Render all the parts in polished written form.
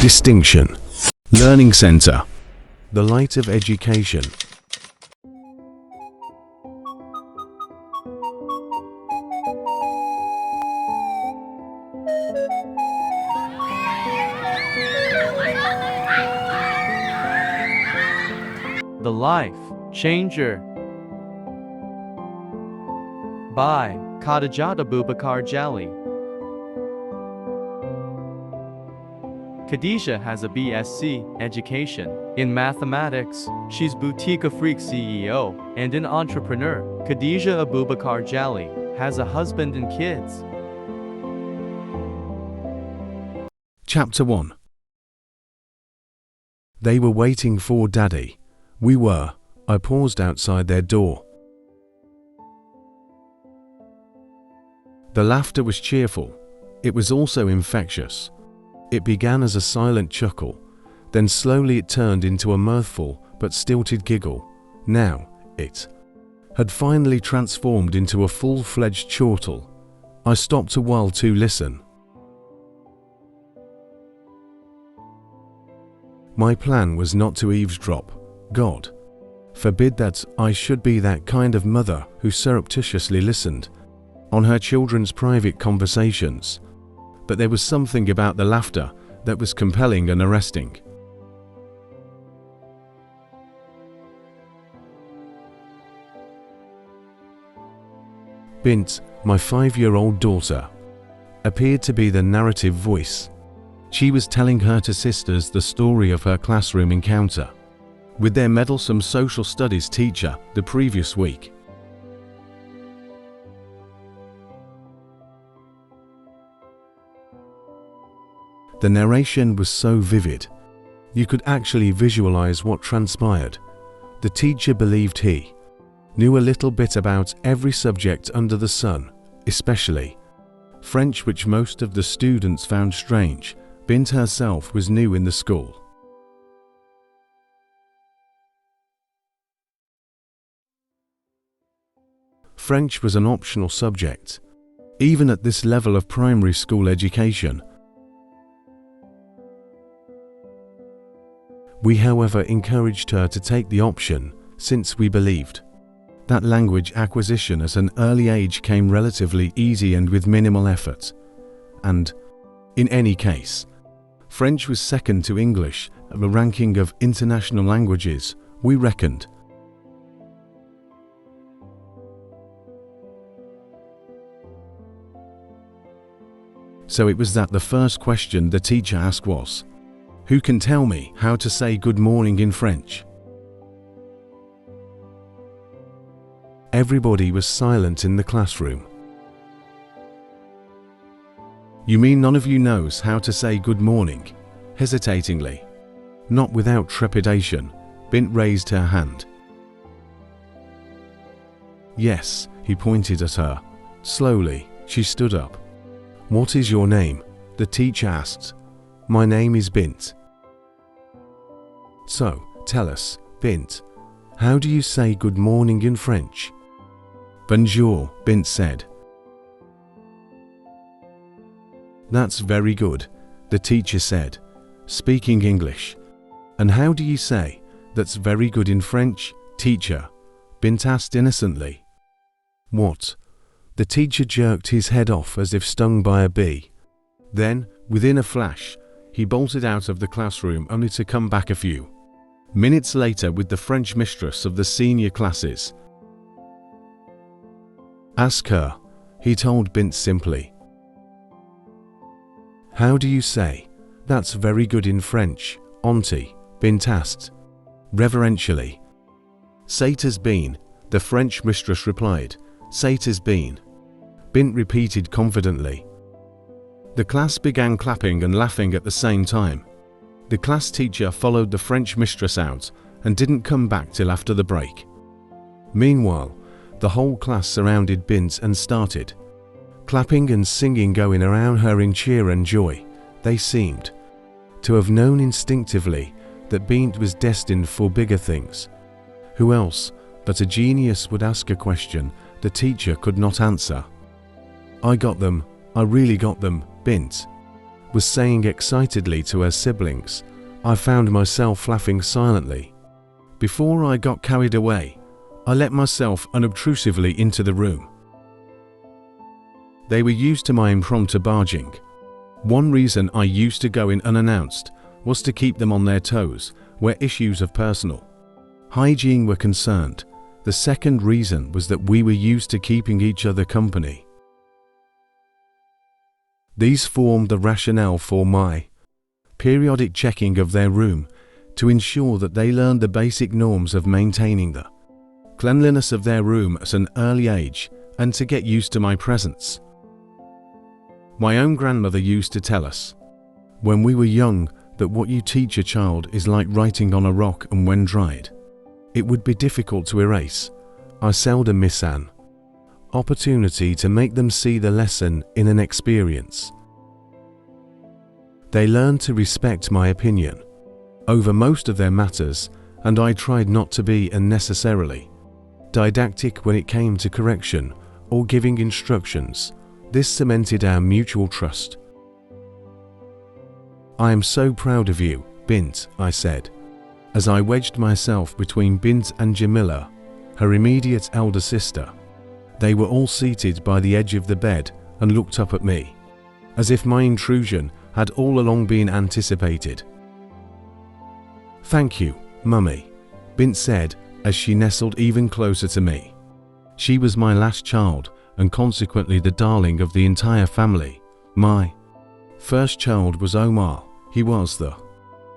Distinction. Learning Center. The light of education. The Life Changer by Khadijat Abubakar Jali. Khadija has a BSc education in mathematics. She's Boutique Afrique CEO and an entrepreneur. Khadija Abubakar Jali has a husband and kids. Chapter 1. They were waiting for Daddy. We were. I paused outside their door. The laughter was cheerful. It was also infectious. It began as a silent chuckle, then slowly it turned into a mirthful but stilted giggle. Now, it had finally transformed into a full-fledged chortle. I stopped a while to listen. My plan was not to eavesdrop. God forbid that I should be that kind of mother who surreptitiously listened on her children's private conversations. But there was something about the laughter that was compelling and arresting. Bint, my 5-year-old daughter, appeared to be the narrative voice. She was telling her two sisters the story of her classroom encounter with their meddlesome social studies teacher the previous week. The narration was so vivid, you could actually visualize what transpired. The teacher believed he knew a little bit about every subject under the sun, especially French, which most of the students found strange. Bint herself was new in the school. French was an optional subject, even at this level of primary school education. We, however, encouraged her to take the option, since we believed that language acquisition at an early age came relatively easy and with minimal effort. And, in any case, French was second to English at the ranking of international languages, we reckoned. So it was that the first question the teacher asked was, "Who can tell me how to say good morning in French?" Everybody was silent in the classroom. "You mean none of you knows how to say good morning?" Hesitatingly, not without trepidation, Bint raised her hand. "Yes," he pointed at her. Slowly, she stood up. "What is your name?" the teacher asked. "My name is Bint." "So, tell us, Bint, how do you say good morning in French?" "Bonjour," Bint said. "That's very good," the teacher said, speaking English. "And how do you say, 'That's very good' in French, teacher?" Bint asked innocently. "What?" The teacher jerked his head off as if stung by a bee. Then, within a flash, he bolted out of the classroom only to come back a few minutes later with the French mistress of the senior classes. "Ask her," he told Bint simply. "How do you say, 'That's very good' in French, Auntie?" Bint asked, reverentially. "Say 'tis been," the French mistress replied. "Say 'tis been," Bint repeated confidently. The class began clapping and laughing at the same time. The class teacher followed the French mistress out and didn't come back till after the break. Meanwhile, the whole class surrounded Bint and started clapping and singing, going around her in cheer and joy. They seemed to have known instinctively that Bint was destined for bigger things. Who else but a genius would ask a question the teacher could not answer? "I got them, I really got them, Bint." was saying excitedly to her siblings, I found myself laughing silently. Before I got carried away, I let myself unobtrusively into the room. They were used to my impromptu barging. One reason I used to go in unannounced was to keep them on their toes where issues of personal hygiene were concerned. The second reason was that we were used to keeping each other company. These formed the rationale for my periodic checking of their room to ensure that they learned the basic norms of maintaining the cleanliness of their room at an early age and to get used to my presence. My own grandmother used to tell us, when we were young, that what you teach a child is like writing on a rock, and when dried, it would be difficult to erase. I seldom miss an opportunity to make them see the lesson in an experience. They learned to respect my opinion over most of their matters, and I tried not to be unnecessarily didactic when it came to correction or giving instructions. This cemented our mutual trust. I am so proud of you, Bint, I said, as I wedged myself between Bint and Jamila, her immediate elder sister. They were all seated by the edge of the bed and looked up at me, as if my intrusion had all along been anticipated. Thank you, Mummy, Bint said as she nestled even closer to me. She was my last child and consequently the darling of the entire family. My first child was Omar. He was the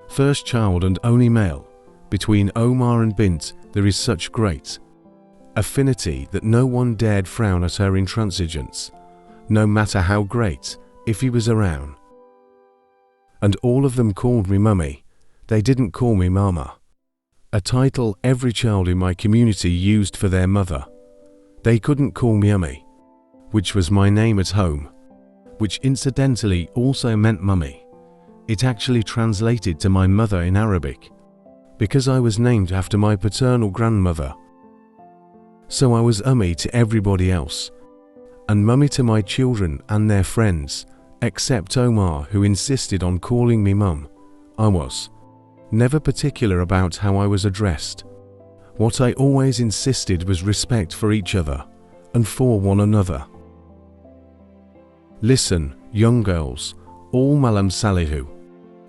first child and only male. Between Omar and Bint there is such great affinity that no one dared frown at her intransigence, no matter how great, if he was around. And all of them called me Mummy. They didn't call me Mama, a title every child in my community used for their mother. They couldn't call me Ummi, which was my name at home, which incidentally also meant Mummy. It actually translated to my mother in Arabic, because I was named after my paternal grandmother. So I was Ummi to everybody else, and Mummy to my children and their friends, except Omar, who insisted on calling me Mum. I was never particular about how I was addressed. What I always insisted was respect for each other and for one another. Listen, young girls, all Malam Salihu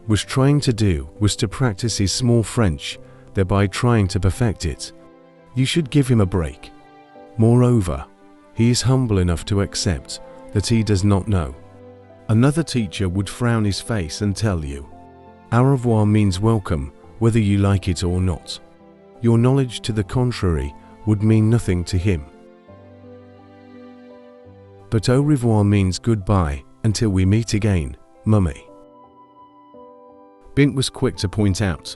was trying to do was to practice his small French, thereby trying to perfect it. You should give him a break. Moreover, he is humble enough to accept that he does not know. Another teacher would frown his face and tell you, au revoir means welcome, whether you like it or not. Your knowledge to the contrary would mean nothing to him. But au revoir means goodbye until we meet again, Mummy. Bint was quick to point out.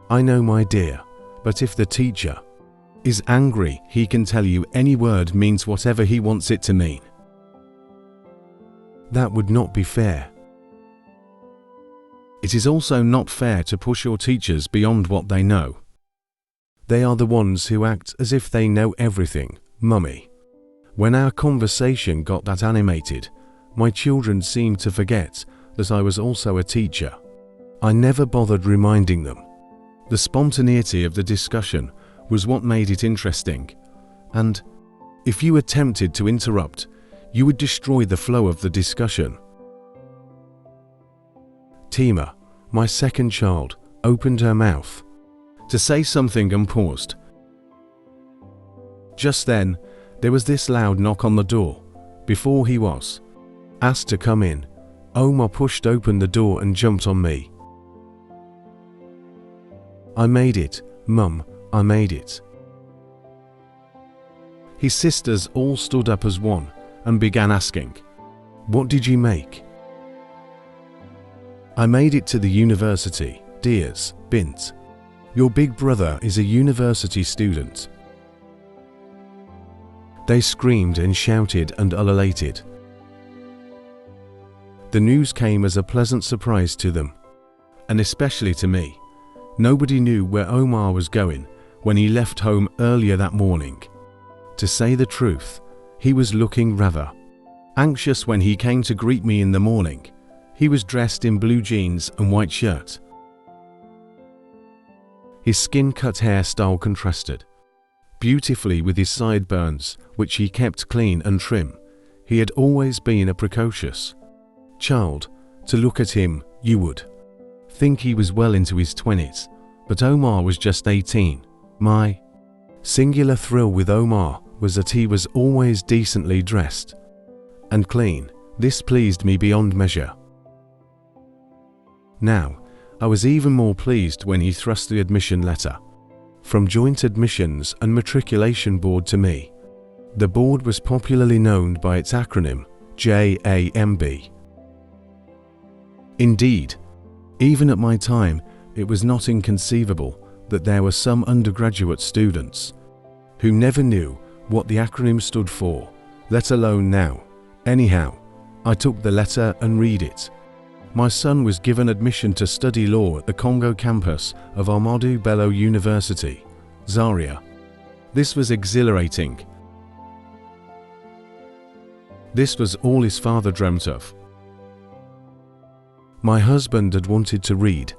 I know, my dear, but if the teacher is angry, he can tell you any word means whatever he wants it to mean. That would not be fair. It is also not fair to push your teachers beyond what they know. They are the ones who act as if they know everything, Mummy. When our conversation got that animated, my children seemed to forget that I was also a teacher. I never bothered reminding them. The spontaneity of the discussion was what made it interesting, and if you attempted to interrupt, you would destroy the flow of the discussion. Tima, my second child, opened her mouth to say something and paused. Just then, there was this loud knock on the door. Before he was asked to come in, Omar pushed open the door and jumped on me. I made it, Mum, I made it. His sisters all stood up as one and began asking, what did you make? I made it to the university, dears, Bint. Your big brother is a university student. They screamed and shouted and ululated. The news came as a pleasant surprise to them, and especially to me. Nobody knew where Omar was going when he left home earlier that morning. To say the truth, he was looking rather Anxious when he came to greet me in the morning, he was dressed in blue jeans and white shirt. His skin-cut hairstyle contrasted beautifully with his sideburns, which he kept clean and trim. He had always been a precocious child. To look at him, you would think he was well into his 20s, but Omar was just 18. My singular thrill with Omar was that he was always decently dressed and clean. This pleased me beyond measure. Now, I was even more pleased when he thrust the admission letter from Joint Admissions and Matriculation Board to me. The board was popularly known by its acronym, JAMB. Indeed, even at my time, it was not inconceivable that there were some undergraduate students who never knew what the acronym stood for, let alone now. Anyhow, I took the letter and read it. My son was given admission to study law at the Congo campus of Ahmadu Bello University, Zaria. This was exhilarating. This was all his father dreamt of. My husband had wanted to read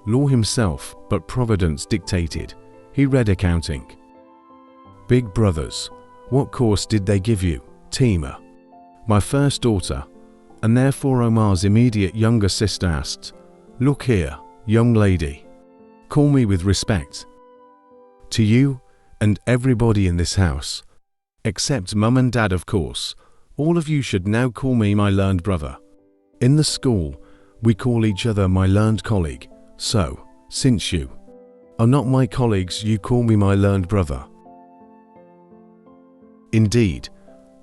law himself, but Providence dictated. He read accounting. Big brothers, what course did they give you? Tima, my first daughter, and therefore Omar's immediate younger sister, asked, "Look here, young lady. Call me with respect. To you and everybody in this house, except Mum and Dad, of course, all of you should now call me my learned brother. In the school, we call each other my learned colleague, so, since you are not my colleagues, you call me my learned brother. Indeed,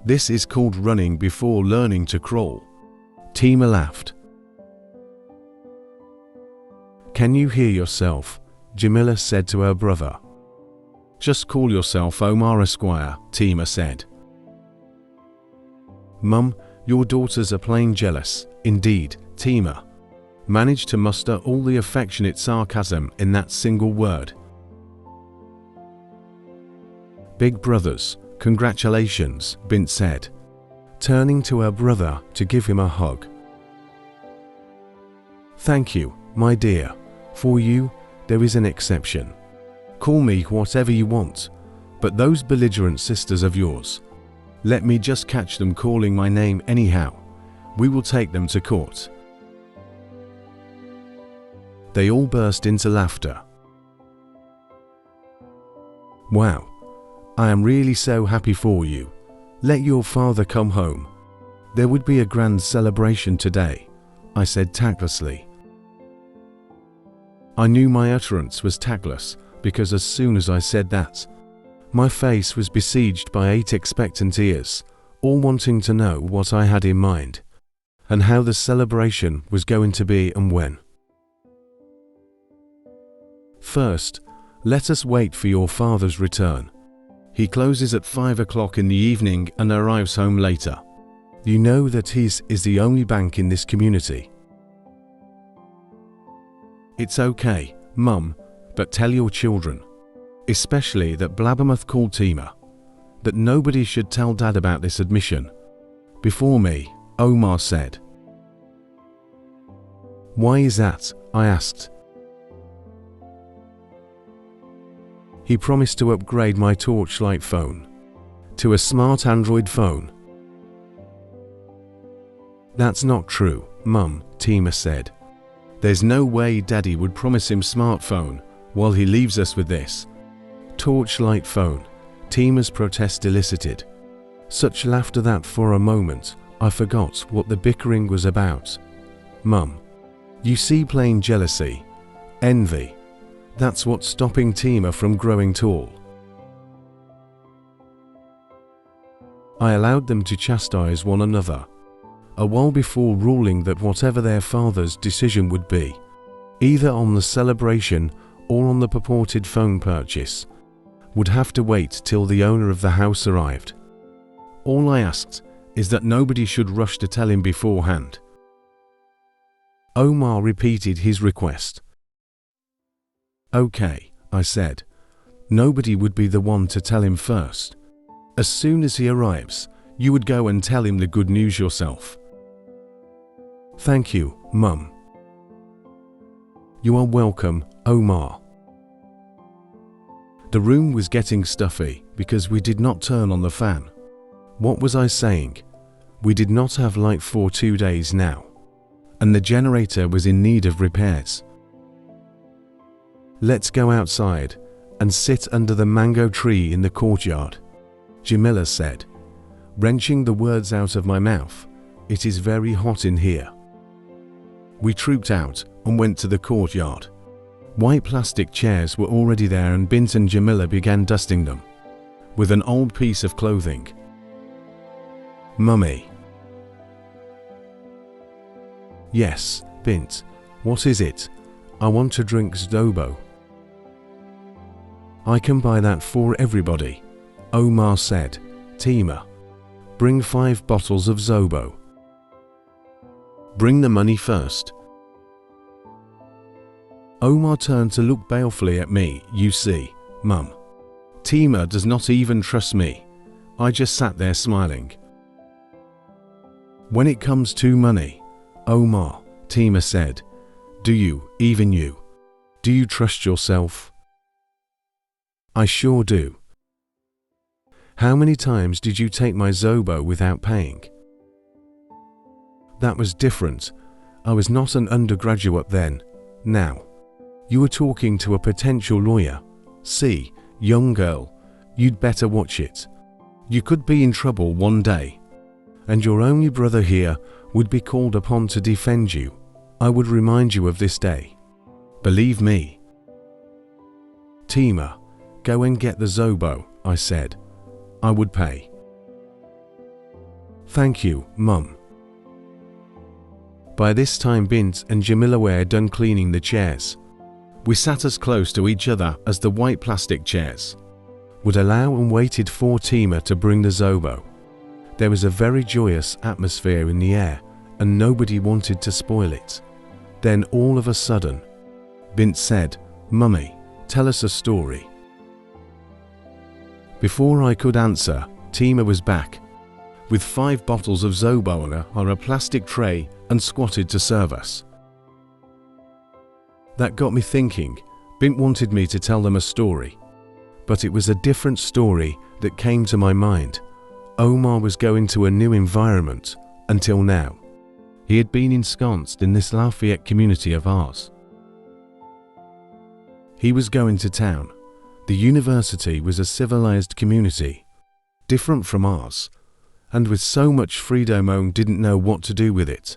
this is called running before learning to crawl." Tima laughed. "Can you hear yourself?" Jamila said to her brother. "Just call yourself Omar Esquire," Tima said. "Mum, your daughters are plain jealous." Indeed, Tima managed to muster all the affectionate sarcasm in that single word. "Big brothers, congratulations," Bint said, turning to her brother to give him a hug. "Thank you, my dear. For you, there is an exception. Call me whatever you want, but those belligerent sisters of yours, let me just catch them calling my name anyhow. We will take them to court." They all burst into laughter. "Wow, I am really so happy for you. Let your father come home. There would be a grand celebration today," I said tactlessly. I knew my utterance was tactless because as soon as I said that, my face was besieged by 8 expectant ears, all wanting to know what I had in mind, and how the celebration was going to be and when. "First, let us wait for your father's return. He closes at 5 o'clock in the evening and arrives home later. You know that his is the only bank in this community." "It's okay, Mum, but tell your children, especially that Blabbermouth called Tima, that nobody should tell Dad about this admission. Before me," Omar said. "Why is that?" I asked. "He promised to upgrade my Torchlight phone to a smart Android phone." "That's not true, Mum," Tima said. "There's no way Daddy would promise him smartphone while he leaves us with this Torchlight phone," Tima's protest elicited. Such laughter that for a moment I forgot what the bickering was about. "Mum, you see plain jealousy, envy. That's what's stopping Tima from growing tall." I allowed them to chastise one another a while before ruling that whatever their father's decision would be, either on the celebration or on the purported phone purchase, would have to wait till the owner of the house arrived. All I asked is that nobody should rush to tell him beforehand. Omar repeated his request. "Okay," I said. "Nobody would be the one to tell him first. As soon as he arrives, You would go and tell him the good news yourself. Thank you, Mum. You are welcome, Omar. The room was getting stuffy because we did not turn on the fan. What was I saying? We did not have light for 2 days now, and the generator was in need of repairs. Let's go outside and sit under the mango tree in the courtyard, Jamila said, wrenching the words out of my mouth. It is very hot in here. We trooped out and went to the courtyard. White plastic chairs were already there and Bint and Jamila began dusting them with an old piece of clothing. Mummy. Yes, Bint. What is it? I want to drink Zobo. I can buy that for everybody, Omar said. Tima, bring 5 bottles of Zobo. Bring the money first. Omar turned to look balefully at me. You see, Mum, Tima does not even trust me. I just sat there smiling. When it comes to money, Omar, Tima said, do you, even you, do you trust yourself? I sure do. How many times did you take my Zobo without paying? That was different. I was not an undergraduate then. Now, you were talking to a potential lawyer. See, young girl, you'd better watch it. You could be in trouble one day, and your only brother here would be called upon to defend you. I would remind you of this day. Believe me. Tima, go and get the Zobo, I said. I would pay. Thank you, Mum. By this time Bint and Jamila were done cleaning the chairs. We sat as close to each other as the white plastic chairs would allow and waited for Tima to bring the Zobo. There was a very joyous atmosphere in the air and nobody wanted to spoil it. Then all of a sudden, Bint said, Mummy, tell us a story. Before I could answer, Tima was back with 5 bottles of Zobo on a plastic tray and squatted to serve us. That got me thinking. Bint wanted me to tell them a story, but it was a different story that came to my mind. Omar was going to a new environment. Until now, he had been ensconced in this Lafayette community of ours. He was going to town. The university was a civilized community, different from ours, and with so much freedom Omar didn't know what to do with it.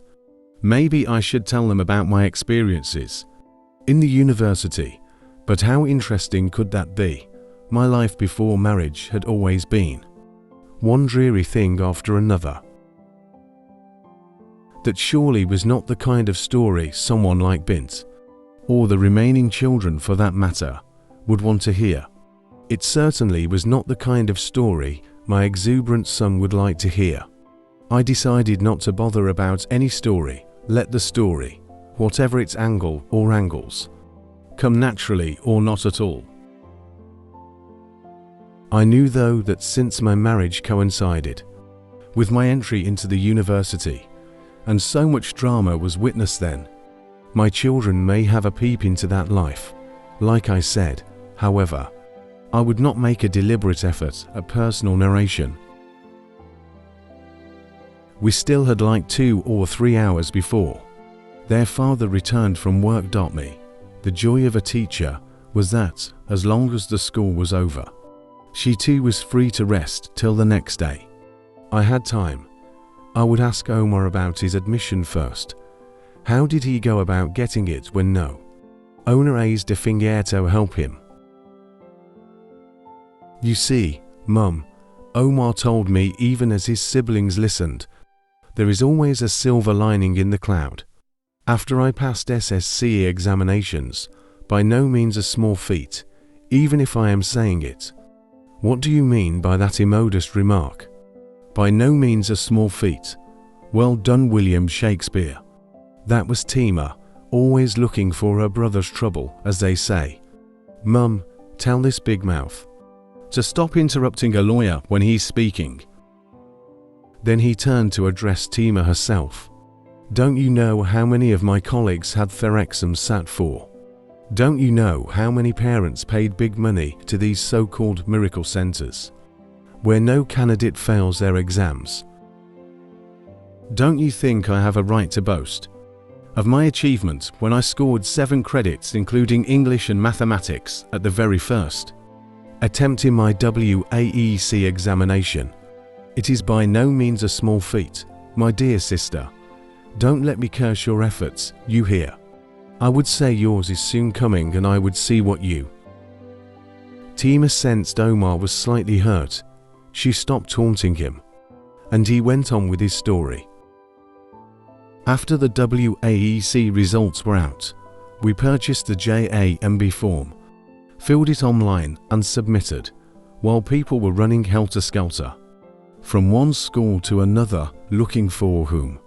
Maybe I should tell them about my experiences in the university, but how interesting could that be? My life before marriage had always been one dreary thing after another. That surely was not the kind of story someone like Bint, or the remaining children for that matter, would want to hear. It certainly was not the kind of story my exuberant son would like to hear. I decided not to bother about any story. Let the story, whatever its angle or angles, come naturally or not at all. I knew though that since my marriage coincided with my entry into the university, and so much drama was witnessed then, my children may have a peep into that life. Like I said, however, I would not make a deliberate effort at personal narration. We still had like 2 or 3 hours before their father returned from work. Me. The joy of a teacher was that, as long as the school was over, she too was free to rest till the next day. I had time. I would ask Omar about his admission first. How did he go about getting it when no owner is de finger to help him? You see, Mum, Omar told me even as his siblings listened, there is always a silver lining in the cloud. After I passed SSCE examinations, by no means a small feat, even if I am saying it. What do you mean by that immodest remark? By no means a small feat. Well done, William Shakespeare. That was Tima, always looking for her brother's trouble, as they say. Mum, tell this big mouth to stop interrupting a lawyer when he's speaking. Then he turned to address Tima herself. Don't you know how many of my colleagues had their exams sat for? Don't you know how many parents paid big money to these so-called miracle centers, where no candidate fails their exams? Don't you think I have a right to boast of my achievement when I scored 7 credits including English and mathematics at the very first attempt in my WAEC examination? It is by no means a small feat, my dear sister. Don't let me curse your efforts, you hear? I would say yours is soon coming and I would see what you. Tima sensed Omar was slightly hurt. She stopped taunting him, and he went on with his story. After the WAEC results were out, we purchased the JAMB form, filled it online and submitted, while people were running helter-skelter from one school to another looking for whom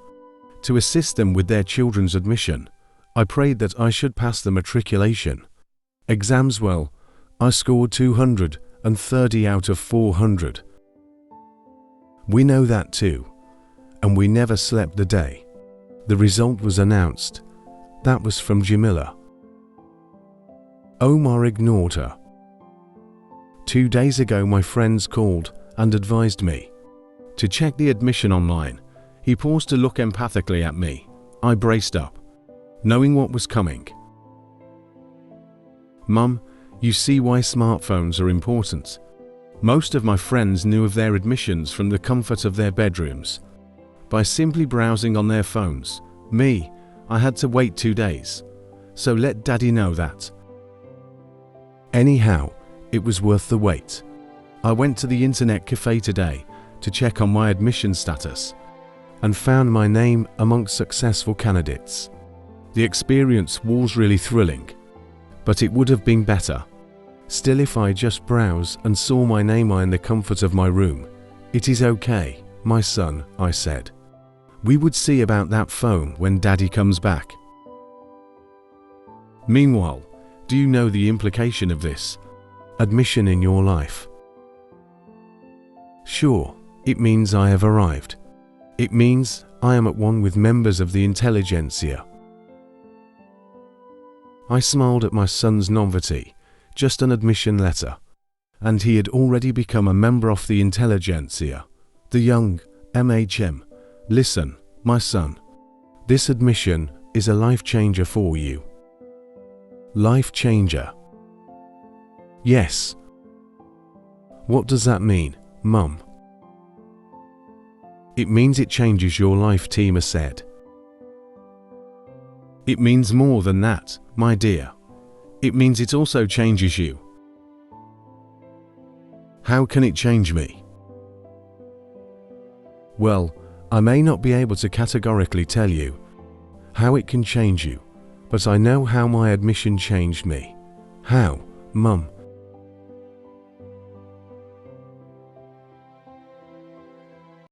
to assist them with their children's admission. I prayed that I should pass the matriculation exams well. I scored 230 out of 400. We know that too, and we never slept the day the result was announced. That was from Jamila. Omar ignored her. 2 days ago my friends called and advised me to check the admission online. He paused to look empathically at me. I braced up, knowing what was coming. Mum, you see why smartphones are important. Most of my friends knew of their admissions from the comfort of their bedrooms, by simply browsing on their phones. Me, I had to wait 2 days. So let Daddy know that. Anyhow, it was worth the wait. I went to the internet cafe today to check on my admission status and found my name amongst successful candidates. The experience was really thrilling, but it would have been better still if I just browse and saw my name in the comfort of my room. It is okay, my son, I said. We would see about that phone when Daddy comes back. Meanwhile, do you know the implication of this admission in your life? Sure, it means I have arrived. It means I am at one with members of the intelligentsia. I smiled at my son's novelty, just an admission letter, and he had already become a member of the intelligentsia, the young MHM. Listen, my son, this admission is a life changer for you. Life changer? Yes. What does that mean, Mum? It means it changes your life, Tima said. It means more than that, my dear. It means it also changes you. How can it change me? Well, I may not be able to categorically tell you how it can change you, but I know how my admission changed me. How, Mum?